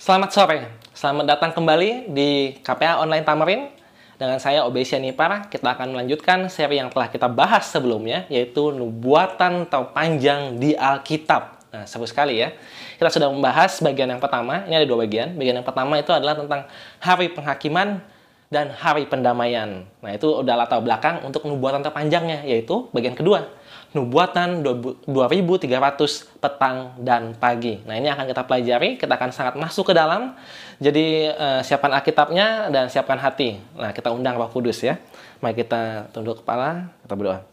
Selamat sore, selamat datang kembali di KPA Online Tamarin. Dengan saya Obesia Nipar, kita akan melanjutkan seri yang telah kita bahas sebelumnya, yaitu nubuatan terpanjang di Alkitab. Nah, seru sekali ya. Kita sudah membahas bagian yang pertama, ini ada dua bagian. Bagian yang pertama itu adalah tentang hari penghakiman dan hari pendamaian. Nah, itu udah latar belakang untuk nubuatan terpanjangnya, yaitu bagian kedua. Nubuatan 2300 petang dan pagi. Nah, ini akan kita pelajari, kita akan sangat masuk ke dalam. Jadi, siapkan Alkitabnya dan siapkan hati. Nah, kita undang Roh Kudus ya. Mari kita tunduk kepala, kita berdoa.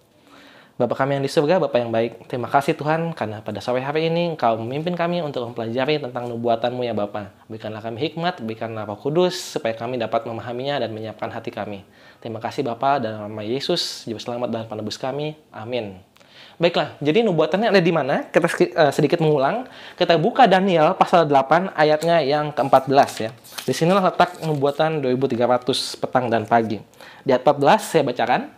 Bapa kami yang di surga, Bapa yang baik, terima kasih Tuhan, karena pada sore hari ini Engkau memimpin kami untuk mempelajari tentang nubuatan-Mu ya Bapa. Berikanlah kami hikmat, berikanlah Roh Kudus, supaya kami dapat memahaminya dan menyiapkan hati kami. Terima kasih Bapa, dalam nama Yesus, Juru Selamat dan Penebus kami. Amin. Baiklah, jadi nubuatannya ada di mana? Kita sedikit mengulang. Kita buka Daniel pasal 8 ayatnya yang ke-14 ya. Di sinilah letak nubuatan 2300 petang dan pagi. Di ayat 14 saya bacakan.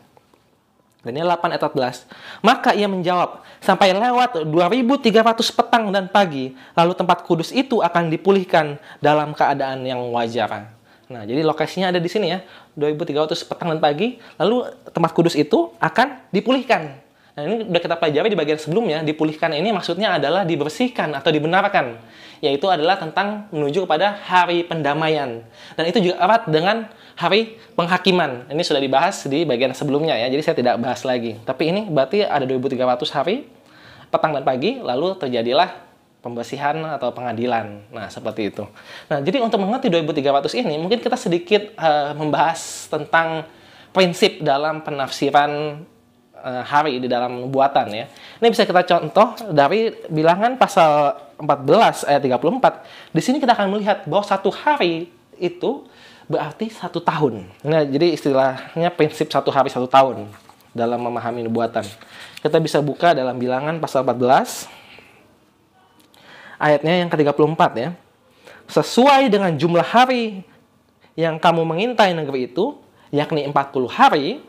Daniel 8 ayat 14. Maka ia menjawab, sampai lewat 2300 petang dan pagi, lalu tempat kudus itu akan dipulihkan dalam keadaan yang wajar. Nah, jadi lokasinya ada di sini ya. 2300 petang dan pagi, lalu tempat kudus itu akan dipulihkan. Nah, ini sudah kita pelajari di bagian sebelumnya. Dipulihkan ini maksudnya adalah dibersihkan atau dibenarkan. Yaitu adalah tentang menuju kepada hari pendamaian. Dan itu juga erat dengan hari penghakiman. Ini sudah dibahas di bagian sebelumnya ya. Jadi saya tidak bahas lagi. Tapi ini berarti ada 2300 hari, petang dan pagi, lalu terjadilah pembersihan atau pengadilan. Nah, seperti itu. Nah, jadi untuk mengerti 2300 ini, mungkin kita sedikit membahas tentang prinsip dalam penafsiran hari di dalam nubuatan ya. Ini bisa kita contoh dari Bilangan pasal 14 ayat 34. Di sini kita akan melihat bahwa satu hari itu berarti 1 tahun. Nah, jadi istilahnya prinsip 1 hari 1 tahun dalam memahami nubuatan. Kita bisa buka dalam Bilangan pasal 14 ayatnya yang ke-34 ya. Sesuai dengan jumlah hari yang kamu mengintai negeri itu, yakni 40 hari,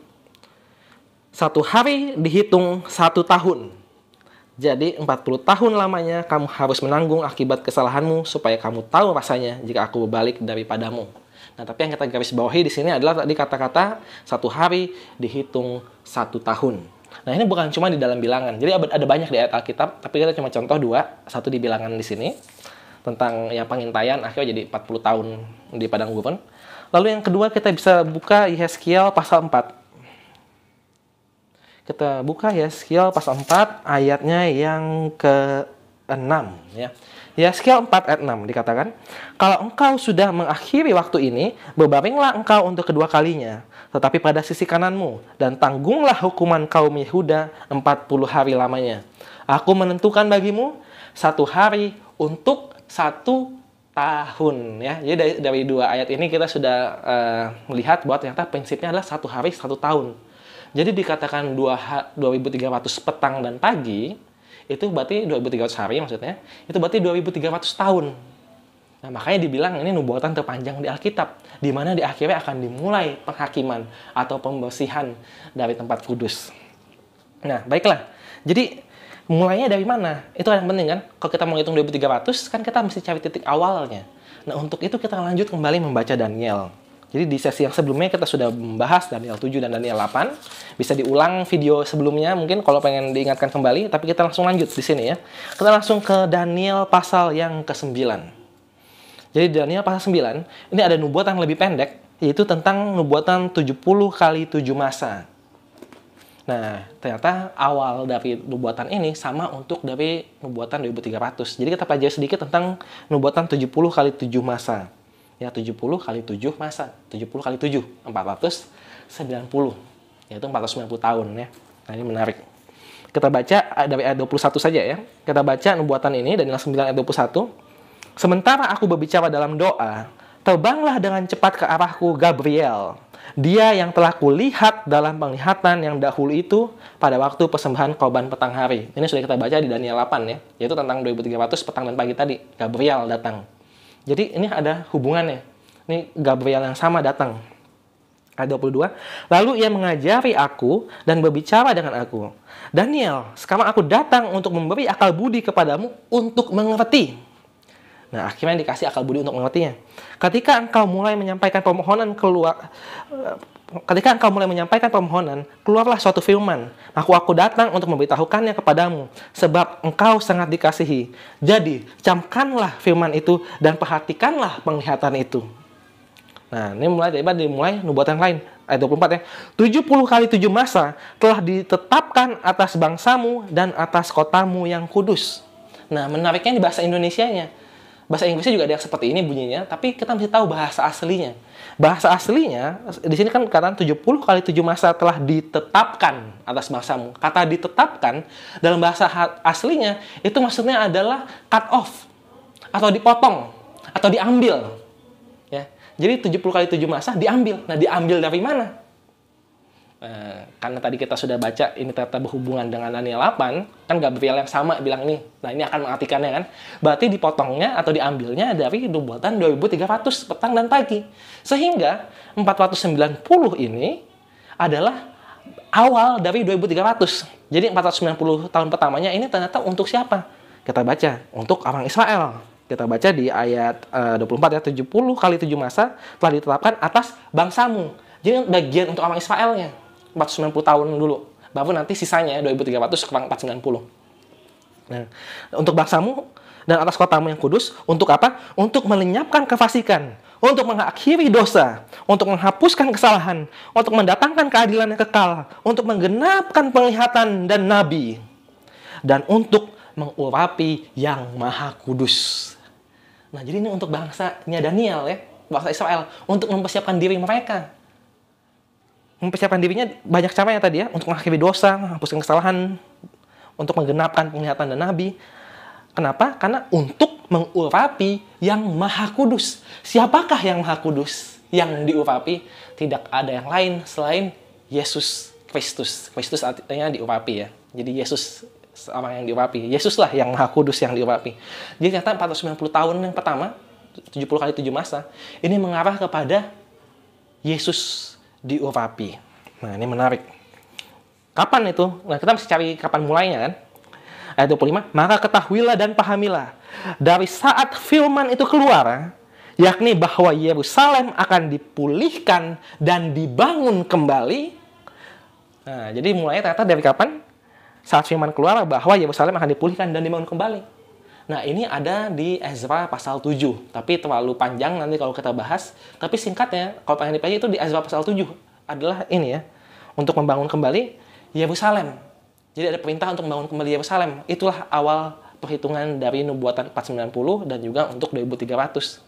1 hari dihitung 1 tahun. Jadi 40 tahun lamanya kamu harus menanggung akibat kesalahanmu supaya kamu tahu rasanya jika aku berbalik daripadamu. Nah, tapi yang kita garis bawahi di sini adalah tadi kata-kata 1 hari dihitung 1 tahun. Nah, ini bukan cuma di dalam Bilangan. Jadi ada banyak di ayat Alkitab, tapi kita cuma contoh 2, satu di Bilangan di sini tentang ya pengintaian akhirnya jadi 40 tahun di padang gurun. Lalu yang kedua kita bisa buka Yehezkiel pasal 4. Kita buka Yehezkiel pasal 4 ayatnya yang ke-6 ya. Yehezkiel 4 ayat 6 dikatakan, kalau engkau sudah mengakhiri waktu ini, berbaringlah engkau untuk kedua kalinya, tetapi pada sisi kananmu, dan tanggunglah hukuman kaum Yehuda 40 hari lamanya. Aku menentukan bagimu 1 hari untuk 1 tahun ya. Jadi dari 2 ayat ini kita sudah melihat bahwa ternyata prinsipnya adalah 1 hari 1 tahun. Jadi dikatakan 2300 petang dan pagi, itu berarti 2300 hari maksudnya, itu berarti 2300 tahun. Nah, makanya dibilang ini nubuatan terpanjang di Alkitab, di mana di akhirnya akan dimulai penghakiman atau pembersihan dari tempat kudus. Nah, baiklah. Jadi mulainya dari mana? Itu yang penting kan. Kalau kita mau hitung 2300, kan kita mesti cari titik awalnya. Nah, untuk itu kita lanjut kembali membaca Daniel. Jadi di sesi yang sebelumnya kita sudah membahas Daniel 7 dan Daniel 8. Bisa diulang video sebelumnya mungkin kalau pengen diingatkan kembali. Tapi kita langsung lanjut di sini ya. Kita langsung ke Daniel pasal yang ke-9. Jadi Daniel pasal 9, ini ada nubuatan yang lebih pendek. Yaitu tentang nubuatan 70 kali 7 masa. Nah, ternyata awal dari nubuatan ini sama untuk dari nubuatan 2300. Jadi kita pelajari sedikit tentang nubuatan 70 kali 7 masa. Ya, 70 kali 7 masa. 70 kali 7, 490. Yaitu 490 tahun ya. Nah, ini menarik. Kita baca dari ayat 21 saja ya. Kita baca nubuatan ini Daniel 9 ayat 21. Sementara aku berbicara dalam doa, terbanglah dengan cepat ke arahku Gabriel. Dia yang telah kulihat dalam penglihatan yang dahulu itu pada waktu persembahan korban petang hari. Ini sudah kita baca di Daniel 8 ya. Yaitu tentang 2300 petang dan pagi tadi. Gabriel datang. Jadi ini ada hubungannya. Ini Gabriel yang sama datang. Ayat 22. Lalu ia mengajari aku dan berbicara dengan aku. Daniel, sekarang aku datang untuk memberi akal budi kepadamu untuk mengerti. Nah, akhirnya dikasih akal budi untuk mengertinya. Ketika engkau mulai menyampaikan permohonan, keluarlah suatu firman. Aku datang untuk memberitahukannya kepadamu, sebab engkau sangat dikasihi. Jadi, camkanlah firman itu dan perhatikanlah penglihatan itu. Nah, ini dimulai nubuatan lain. Ayat 24 ya. 70 kali 7 masa telah ditetapkan atas bangsamu dan atas kotamu yang kudus. Nah, menariknya di bahasa Indonesianya. Bahasa Inggrisnya juga ada yang seperti ini bunyinya, tapi kita mesti tahu bahasa aslinya. Bahasa aslinya, di sini kan kata 70 kali 7 masa telah ditetapkan atas bangsamu. Kata ditetapkan, dalam bahasa aslinya, itu maksudnya adalah cut off, atau dipotong, atau diambil. Ya. Jadi 70 kali 7 masa diambil. Nah, diambil dari mana? Karena tadi kita sudah baca ini ternyata berhubungan dengan Daniel 8, kan Gabriel yang sama bilang ini, nah ini akan mengartikannya kan, berarti dipotongnya atau diambilnya dari nubuatan 2300 petang dan pagi, sehingga 490 ini adalah awal dari 2300. Jadi 490 tahun pertamanya ini ternyata untuk siapa? Kita baca, untuk orang Israel. Kita baca di ayat 24 ya, 70 kali 7 masa telah ditetapkan atas bangsamu. Jadi bagian untuk orang Israelnya 490 tahun dulu, baru nanti sisanya 2300 kurang 490. Nah, untuk bangsamu dan atas kotamu yang kudus, untuk apa? Untuk melenyapkan kefasikan, untuk mengakhiri dosa, untuk menghapuskan kesalahan, untuk mendatangkan keadilan yang kekal, untuk menggenapkan penglihatan dan nabi, dan untuk mengurapi yang maha kudus. Nah, jadi ini untuk bangsanya Daniel ya, bangsa Israel, untuk mempersiapkan diri mereka. Mempersiapkan dirinya banyak caranya tadi ya, untuk mengakhiri dosa, menghapuskan kesalahan, untuk menggenapkan penglihatan dan nabi. Kenapa? Karena untuk mengurapi yang maha kudus. Siapakah yang maha kudus? Yang diurapi tidak ada yang lain selain Yesus Kristus. Kristus artinya diurapi ya. Jadi Yesus orang yang diurapi. Yesuslah yang maha kudus yang diurapi. Jadi ternyata 490 tahun yang pertama, 70 kali 7 masa, ini mengarah kepada Yesus diurapi. Nah, ini menarik. Kapan itu? Nah, kita mesti cari kapan mulainya kan? Ayat 25, maka ketahuilah dan pahamilah dari saat firman itu keluar, yakni bahwa Yerusalem akan dipulihkan dan dibangun kembali. Nah, jadi mulainya ternyata dari kapan? Saat firman keluar bahwa Yerusalem akan dipulihkan dan dibangun kembali. Nah, ini ada di Ezra pasal 7. Tapi terlalu panjang nanti kalau kita bahas. Tapi singkatnya, kalau pengen dipelajari itu di Ezra pasal 7. Adalah ini ya, untuk membangun kembali Yerusalem. Jadi ada perintah untuk membangun kembali Yerusalem. Itulah awal perhitungan dari nubuatan 490 dan juga untuk 2300.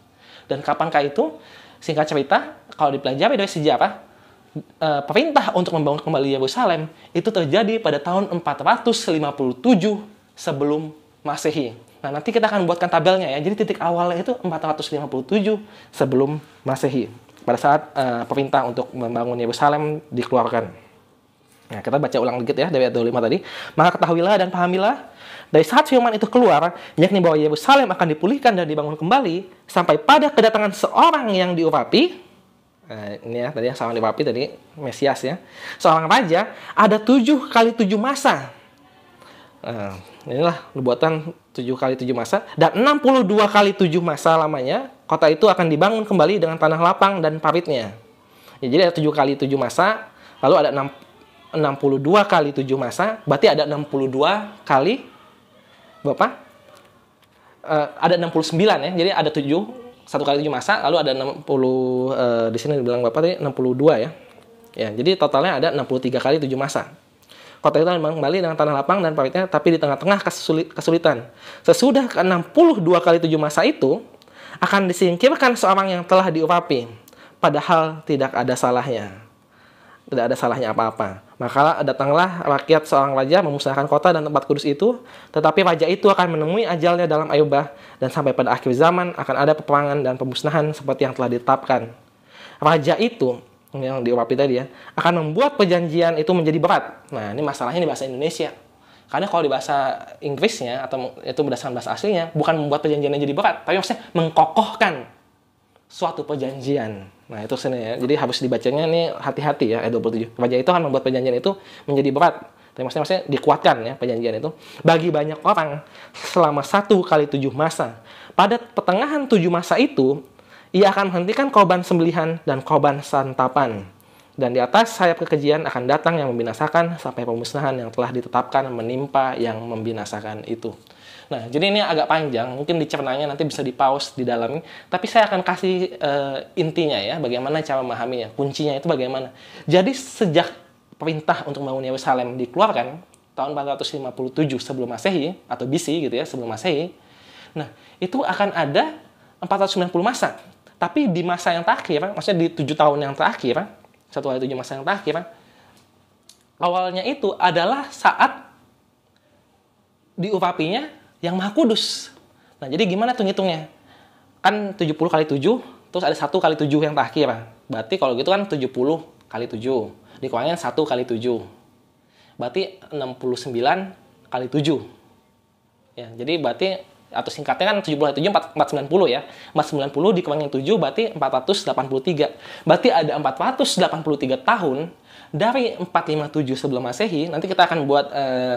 Dan kapankah itu? Singkat cerita, kalau dipelajari dari sejarah, perintah untuk membangun kembali Yerusalem itu terjadi pada tahun 457 sebelum Masehi. Nah, nanti kita akan buatkan tabelnya ya. Jadi titik awalnya itu 457 sebelum Masehi. Pada saat perintah untuk membangun Yerusalem dikeluarkan. Nah, kita baca ulang dikit ya dari ayat 25 tadi. Maka ketahuilah dan pahamilah dari saat firman itu keluar, yakni bahwa Yerusalem akan dipulihkan dan dibangun kembali sampai pada kedatangan seorang yang diurapi. Ini ya, tadi yang seorang diurapi tadi Mesias ya. Seorang raja ada 7 kali 7 masa. Inilah nubuatan 7 kali 7 masa dan 62 kali 7 masa lamanya kota itu akan dibangun kembali dengan tanah lapang dan paritnya. Ya, jadi ada 7 kali 7 masa, lalu ada 62 kali 7 masa, berarti ada 62 kali berapa? Ada 69 ya. Jadi ada 1 kali 7 masa, lalu ada 60 di sini dibilang Bapak tadi 62 ya. Ya, jadi totalnya ada 63 kali 7 masa. Kota itu kembali dengan tanah lapang dan paritnya, tapi di tengah-tengah kesulitan. Sesudah ke-62 kali 7 masa itu, akan disingkirkan seorang yang telah diurapi, padahal tidak ada salahnya. Tidak ada salahnya apa-apa. Maka datanglah rakyat seorang raja memusnahkan kota dan tempat kudus itu, tetapi raja itu akan menemui ajalnya dalam air bah, dan sampai pada akhir zaman akan ada peperangan dan pemusnahan seperti yang telah ditetapkan. Raja itu yang diurapi tadi ya, akan membuat perjanjian itu menjadi berat. Nah, ini masalahnya di bahasa Indonesia. Karena kalau di bahasa Inggrisnya, atau itu berdasarkan bahasa aslinya, bukan membuat perjanjiannya jadi berat, tapi maksudnya mengkokohkan suatu perjanjian. Nah, itu sini ya. Jadi harus dibacanya ini hati-hati ya, ayat 27. Raja itu akan membuat perjanjian itu menjadi berat. Tapi maksudnya dikuatkan ya perjanjian itu. Bagi banyak orang selama 1 kali 7 masa, pada pertengahan 7 masa itu, ia akan menghentikan korban sembelihan dan korban santapan. Dan di atas sayap kekejian akan datang yang membinasakan sampai pemusnahan yang telah ditetapkan menimpa yang membinasakan itu. Nah, jadi ini agak panjang, mungkin dicernanya nanti bisa di-pause di dalamnya. Tapi saya akan kasih intinya ya, bagaimana cara memahaminya. Kuncinya itu bagaimana. Jadi sejak perintah untuk membangun Yerusalem dikeluarkan, tahun 457 sebelum Masehi, atau BC gitu ya, sebelum Masehi. Nah, itu akan ada 490 masa. Tapi di masa yang terakhir, maksudnya di 7 tahun yang terakhir, 1 kali 7 masa yang terakhir, awalnya itu adalah saat diurapinya yang Maha Kudus. Nah, jadi gimana tuh ngitungnya? Kan 70 kali 7, terus ada 1 kali 7 yang terakhir. Berarti kalau gitu kan 70 kali 7. Dikurangin 1 kali 7. Berarti 69 kali 7. Ya, jadi berarti, atau singkatnya kan 70 kali 7, 490 ya. 490 dikurangin 7 berarti 483. Berarti ada 483 tahun dari 457 sebelum Masehi. Nanti kita akan buat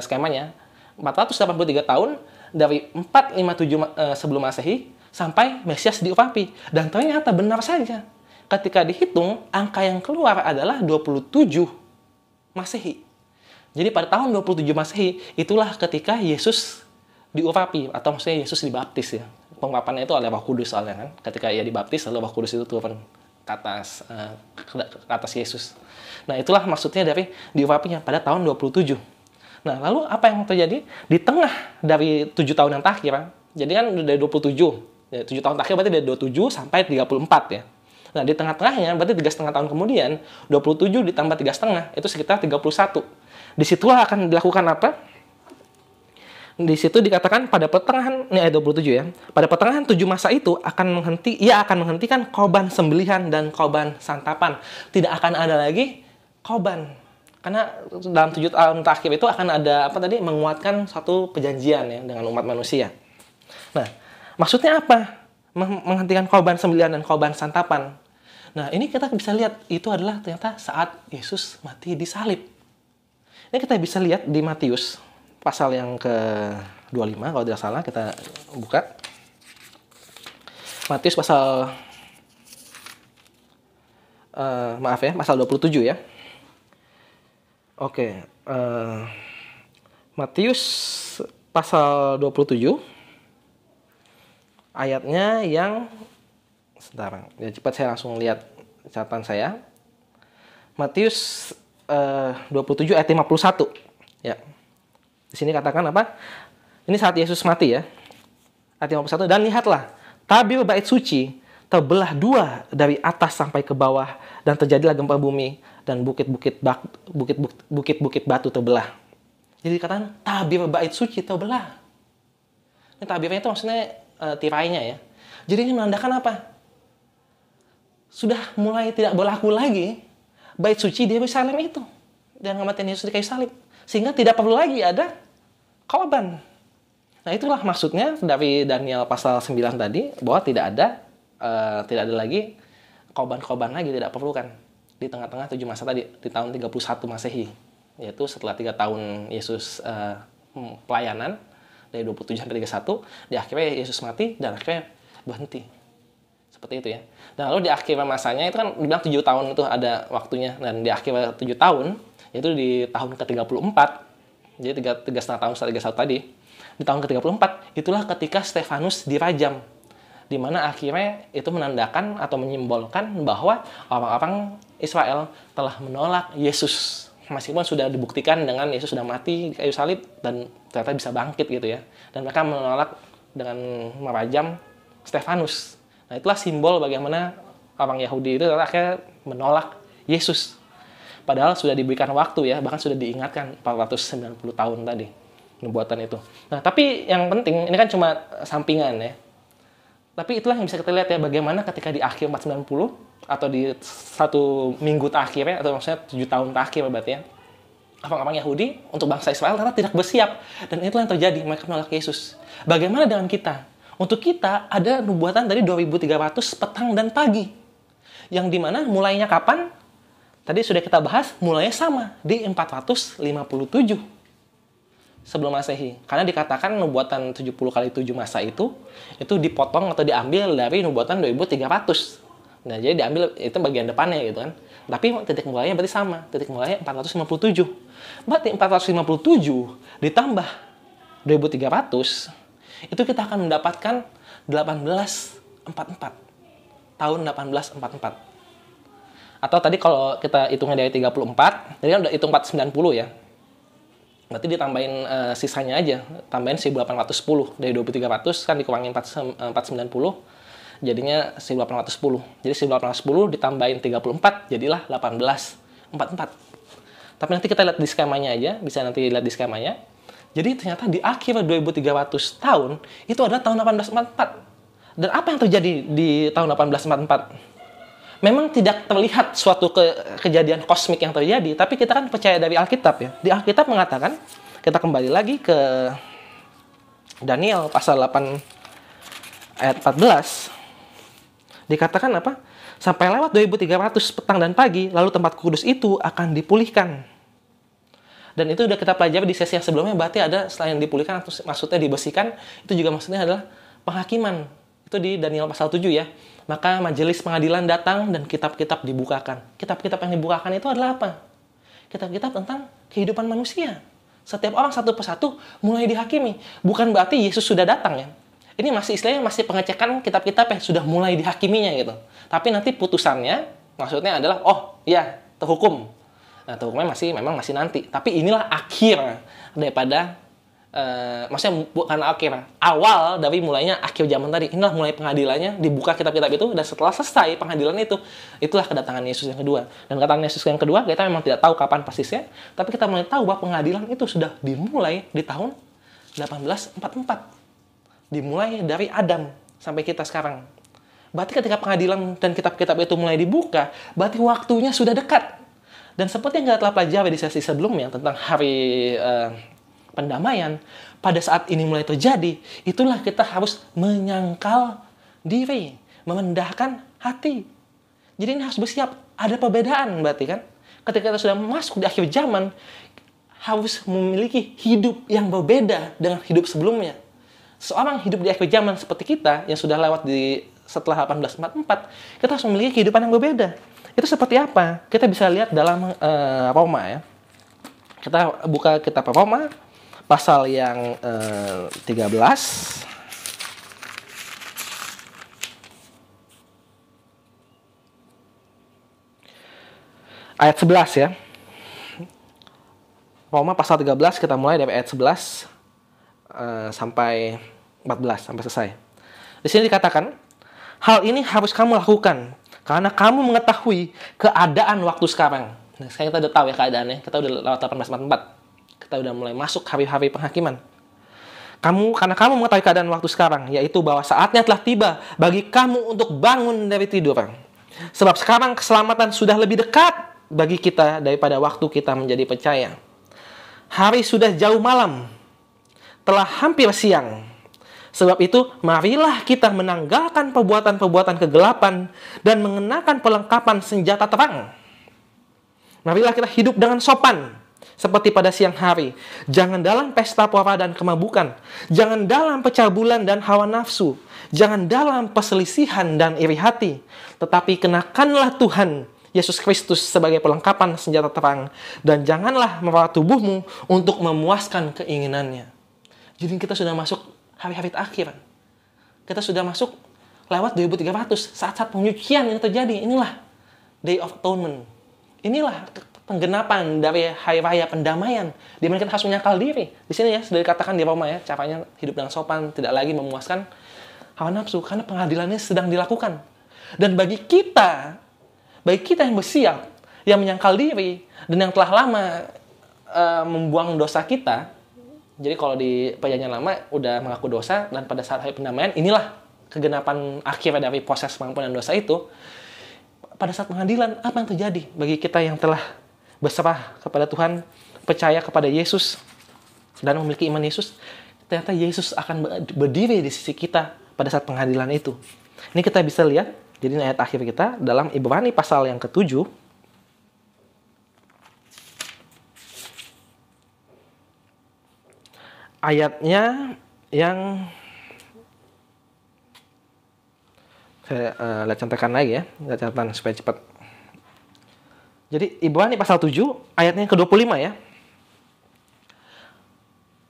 skemanya. 483 tahun dari 457 sebelum Masehi sampai Mesias diurapi. Dan ternyata benar saja. Ketika dihitung, angka yang keluar adalah 27 Masehi. Jadi pada tahun 27 Masehi, itulah ketika Yesus diurapi, atau maksudnya Yesus dibaptis ya. Pengurapannya itu oleh Roh Kudus soalnya kan. Ketika ia dibaptis, lalu Roh Kudus itu turun ke atas Yesus. Nah, itulah maksudnya dari diurapinya pada tahun 27. Nah, lalu apa yang terjadi? Di tengah dari 7 tahun yang terakhir, jadi kan dari 27, ya, 7 tahun terakhir berarti dari 27 sampai 34 ya. Nah, di tengah-tengahnya, berarti 3,5 tahun kemudian, 27 ditambah 3,5, itu sekitar 31. Disitulah akan dilakukan apa? Di situ dikatakan pada pertengahan, ini ayat 27 ya, pada pertengahan 7 masa itu ia akan menghentikan korban sembelihan dan korban santapan. Tidak akan ada lagi korban. Karena dalam 7 tahun terakhir itu akan ada menguatkan satu perjanjian ya dengan umat manusia. Nah, maksudnya apa? Menghentikan korban sembelihan dan korban santapan. Nah, ini kita bisa lihat itu adalah ternyata saat Yesus mati disalib. Ini kita bisa lihat di Matius pasal yang ke-25 kalau tidak salah, kita buka. Matius pasal pasal 27 ya. Oke, Matius pasal 27 ayatnya yang sebentar, ya cepat saya langsung lihat catatan saya. Matius 27 ayat 51. Ya. Di sini katakan apa? Ini saat Yesus mati ya. Ayat 51, dan lihatlah, tabir bait suci terbelah 2 dari atas sampai ke bawah, dan terjadilah gempa bumi, dan bukit-bukit batu terbelah. Jadi dikatakan tabir bait suci terbelah. Ini tabirnya itu maksudnya tirainya ya. Jadi ini menandakan apa? Sudah mulai tidak berlaku lagi bait suci di Yerusalem itu dan kematian Yesus di kayu salib, sehingga tidak perlu lagi ada korban. Nah, itulah maksudnya dari Daniel pasal 9 tadi, bahwa tidak ada lagi korban-korban lagi, tidak perlu kan di tengah-tengah 7 masa tadi, di tahun 31 Masehi, yaitu setelah 3 tahun Yesus pelayanan dari 27 sampai 31, di akhirnya Yesus mati dan akhirnya berhenti. Seperti itu ya. Dan lalu di akhir masanya itu kan dibilang 7 tahun itu ada waktunya, dan di akhir 7 tahun yaitu di tahun ke-34. Jadi 3,5 tahun setelah 31 tadi. Di tahun ke-34 itulah ketika Stefanus dirajam. Di mana akhirnya itu menandakan atau menyimbolkan bahwa orang-orang Israel telah menolak Yesus. Meskipun sudah dibuktikan dengan Yesus sudah mati di kayu salib dan ternyata bisa bangkit gitu ya. Dan mereka menolak dengan merajam Stefanus. Nah, itulah simbol bagaimana orang Yahudi itu akhirnya menolak Yesus. Padahal sudah diberikan waktu ya, bahkan sudah diingatkan 490 tahun tadi nubuatan itu. Nah, tapi yang penting, ini kan cuma sampingan ya. Tapi itulah yang bisa kita lihat ya, bagaimana ketika di akhir 490 atau di 1 minggu terakhirnya, atau maksudnya 7 tahun terakhir berarti ya, orang-orang Yahudi untuk bangsa Israel ternyata tidak bersiap. Dan itulah yang terjadi, mereka menolak Yesus. Bagaimana dengan kita? Untuk kita ada nubuatan dari 2300 petang dan pagi. Yang dimana mulainya kapan? Tadi sudah kita bahas, mulainya sama di 457. sebelum Masehi. Karena dikatakan nubuatan 70 kali 7 masa itu dipotong atau diambil dari nubuatan 2300. Nah, jadi diambil itu bagian depannya gitu kan. Tapi titik mulainya berarti sama. Titik mulainya 457. Berarti 457 ditambah 2300, itu kita akan mendapatkan 1844. Tahun 1844. Atau tadi kalau kita hitungnya dari 34, jadi kan udah hitung 490 ya. Berarti ditambahin sisanya aja, tambahin 1810 dari 2300 kan dikurangin 490, jadinya 1810. Jadi 1810 ditambahin 34, jadilah 1844. Tapi nanti kita lihat di skemanya aja, bisa nanti lihat di skemanya. Jadi ternyata di akhir 2300 tahun itu adalah tahun 1844. Dan apa yang terjadi di tahun 1844? Memang tidak terlihat suatu kejadian kosmik yang terjadi, tapi kita kan percaya dari Alkitab ya. Di Alkitab mengatakan, kita kembali lagi ke Daniel pasal 8 ayat 14. Dikatakan apa? Sampai lewat 2300 petang dan pagi, lalu tempat kudus itu akan dipulihkan. Dan itu udah kita pelajari di sesi yang sebelumnya, berarti ada selain dipulihkan, atau maksudnya dibersihkan, itu juga maksudnya adalah penghakiman. Itu di Daniel pasal 7 ya. Maka majelis pengadilan datang dan kitab-kitab dibukakan. Kitab-kitab yang dibukakan itu adalah apa? Kitab-kitab tentang kehidupan manusia. Setiap orang satu persatu mulai dihakimi. Bukan berarti Yesus sudah datang ya. Ini masih istilahnya masih pengecekan kitab-kitab yang sudah mulai dihakiminya gitu. Tapi nanti putusannya maksudnya adalah oh iya terhukum. Nah, terhukumnya memang masih nanti. Tapi inilah akhir daripada maksudnya bukan akhir, awal dari mulainya akhir zaman tadi. Inilah mulai pengadilannya, dibuka kitab-kitab itu, dan setelah selesai pengadilan itu, itulah kedatangan Yesus yang kedua. Dan kedatangan Yesus yang kedua kita memang tidak tahu kapan persisnya, tapi kita mulai tahu bahwa pengadilan itu sudah dimulai di tahun 1844. Dimulai dari Adam sampai kita sekarang. Berarti ketika pengadilan dan kitab-kitab itu mulai dibuka, berarti waktunya sudah dekat. Dan seperti yang kita telah pelajari di sesi sebelumnya tentang hari pendamaian, pada saat ini mulai terjadi, itulah kita harus menyangkal diri, memendahkan hati. Jadi ini harus bersiap. Ada perbedaan berarti kan. Ketika kita sudah masuk di akhir zaman, harus memiliki hidup yang berbeda dengan hidup sebelumnya. Seorang hidup di akhir zaman seperti kita, yang sudah lewat setelah 1844, kita harus memiliki kehidupan yang berbeda. Itu seperti apa? Kita bisa lihat dalam Roma ya. Kita buka kitab Roma, pasal yang 13 ayat 11 ya. Roma pasal 13 kita mulai dari ayat 11 sampai 14 sampai selesai. Di sini dikatakan, hal ini harus kamu lakukan karena kamu mengetahui keadaan waktu sekarang. Nah, sekarang kita udah tahu ya keadaannya. Kita udah lewat 1844. Kita udah mulai masuk hari-hari penghakiman. Karena kamu mengetahui keadaan waktu sekarang, yaitu bahwa saatnya telah tiba bagi kamu untuk bangun dari tidur. Sebab sekarang keselamatan sudah lebih dekat bagi kita daripada waktu kita menjadi percaya. Hari sudah jauh malam, telah hampir siang. Sebab itu, marilah kita menanggalkan perbuatan-perbuatan kegelapan dan mengenakan perlengkapan senjata terang. Marilah kita hidup dengan sopan, seperti pada siang hari. Jangan dalam pesta pora dan kemabukan. Jangan dalam pecah bulan dan hawa nafsu. Jangan dalam perselisihan dan iri hati. Tetapi kenakanlah Tuhan Yesus Kristus sebagai perlengkapan senjata terang. Dan janganlah merawat tubuhmu untuk memuaskan keinginannya. Jadi kita sudah masuk hari-hari akhir. Kita sudah masuk lewat 2300. Saat-saat penyucian yang terjadi. Inilah Day of Atonement. Inilah penggenapan dari hari raya pendamaian, di mana kita harus menyangkal diri. Di sini ya sudah dikatakan di Roma ya, caranya hidup dengan sopan, tidak lagi memuaskan hawa nafsu, karena pengadilannya sedang dilakukan. Dan bagi kita yang bersiap, yang menyangkal diri, dan yang telah lama membuang dosa kita, jadi kalau di perjanjian lama udah mengaku dosa, dan pada saat hari pendamaian, inilah kegenapan akhir dari proses pengampunan dosa itu. Pada saat pengadilan, apa yang terjadi bagi kita yang telah berserah kepada Tuhan, percaya kepada Yesus, dan memiliki iman Yesus? Ternyata Yesus akan berdiri di sisi kita pada saat pengadilan itu. Ini kita bisa lihat, jadi ayat akhir kita dalam Ibrani pasal yang ke-7. ayatnya yang saya lihat contekan lagi ya, lihat catatan supaya cepat. Jadi Ibrani pasal 7 ayatnya yang ke-25 ya.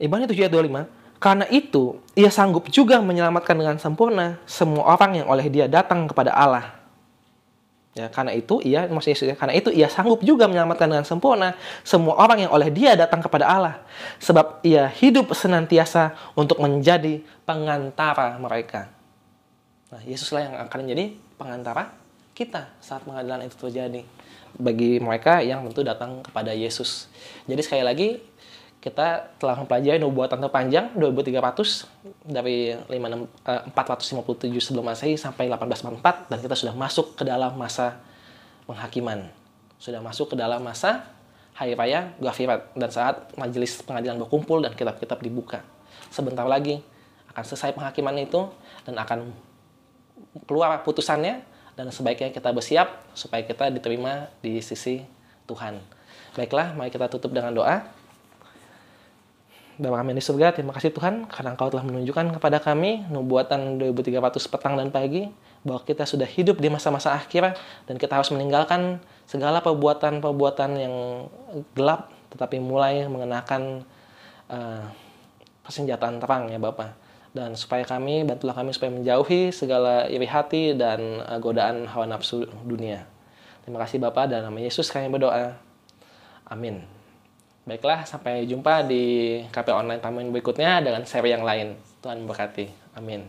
Ibrani 7 ayat 25. Karena itu, ia sanggup juga menyelamatkan dengan sempurna semua orang yang oleh dia datang kepada Allah. Ya, karena itu ia sanggup juga menyelamatkan dengan sempurna semua orang yang oleh dia datang kepada Allah. Sebab ia hidup senantiasa untuk menjadi pengantara mereka. Nah, Yesuslah yang akan menjadi pengantara kita saat pengadilan itu terjadi. Bagi mereka yang tentu datang kepada Yesus. Jadi sekali lagi, kita telah mempelajari nubuatan terpanjang 2300 dari 457 sebelum Masehi sampai 1844, dan kita sudah masuk ke dalam masa penghakiman. Sudah masuk ke dalam masa hari raya Ghafirat, dan saat majelis pengadilan berkumpul dan kitab-kitab dibuka. Sebentar lagi akan selesai penghakiman itu dan akan keluar putusannya, dan sebaiknya kita bersiap supaya kita diterima di sisi Tuhan. Baiklah, mari kita tutup dengan doa. Bapa kami di surga, terima kasih Tuhan karena Engkau telah menunjukkan kepada kami nubuatan 2300 petang dan pagi bahwa kita sudah hidup di masa-masa akhir dan kita harus meninggalkan segala perbuatan-perbuatan yang gelap tetapi mulai mengenakan persenjataan terang ya Bapa. Dan supaya bantulah kami supaya menjauhi segala iri hati dan godaan hawa nafsu dunia. Terima kasih Bapa, dalam nama Yesus kami berdoa. Amin. Baiklah, sampai jumpa di KPA Online Tamrin berikutnya dengan seri yang lain. Tuhan memberkati. Amin.